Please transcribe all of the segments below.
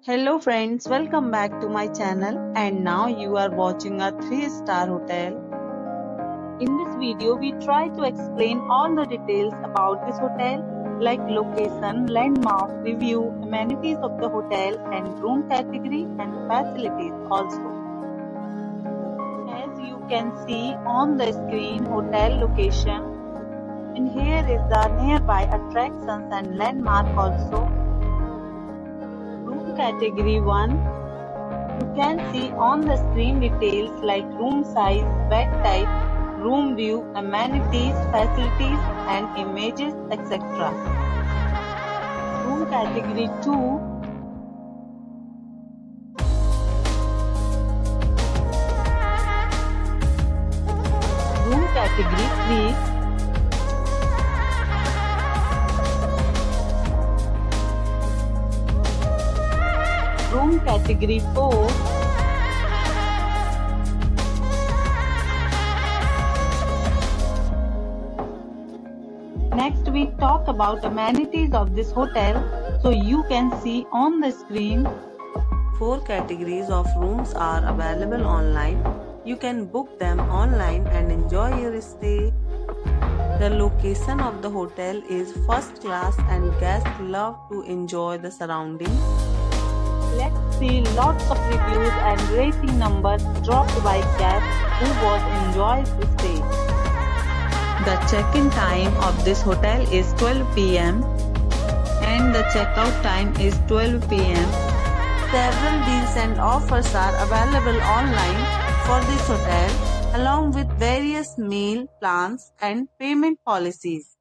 Hello friends, welcome back to my channel and now you are watching a 3-star hotel. In this video, we try to explain all the details about this hotel like location, landmark, review, amenities of the hotel and room category and facilities also. As you can see on the screen, hotel location, and here is the nearby attractions and landmark also. Room category 1. You can see on the screen details like room size, bed type, room view, amenities, facilities and images, etc. Room category 2. Room category 3. Room category 4. Next we talk about amenities of this hotel. So you can see on the screen 4 categories of rooms are available online. You can book them online and enjoy your stay. The location of the hotel is first class and guests love to enjoy the surroundings. Let's see lots of reviews and rating numbers dropped by guests who was enjoyed the stay. The check-in time of this hotel is 12 p.m. and the check-out time is 12 p.m. Several deals and offers are available online for this hotel along with various meal plans and payment policies.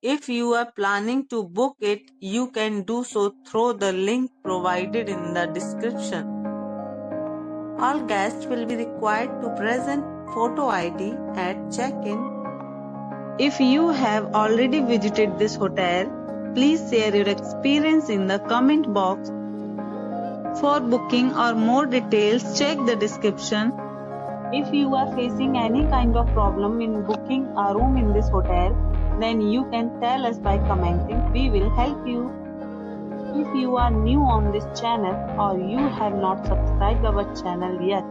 If you are planning to book it, you can do so through the link provided in the description. All guests will be required to present photo ID at check-in. If you have already visited this hotel, please share your experience in the comment box. For booking or more details, check the description. If you are facing any kind of problem in booking a room in this hotel, then you can tell us by commenting. We will help you. If you are new on this channel or you have not subscribed our channel yet,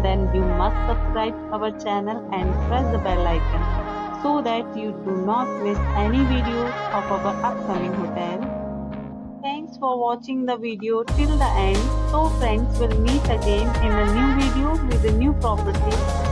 then you must subscribe our channel and press the bell icon so that you do not miss any video of our upcoming hotel. Thanks for watching the video till the end. So friends, will meet again in a new video with a new property.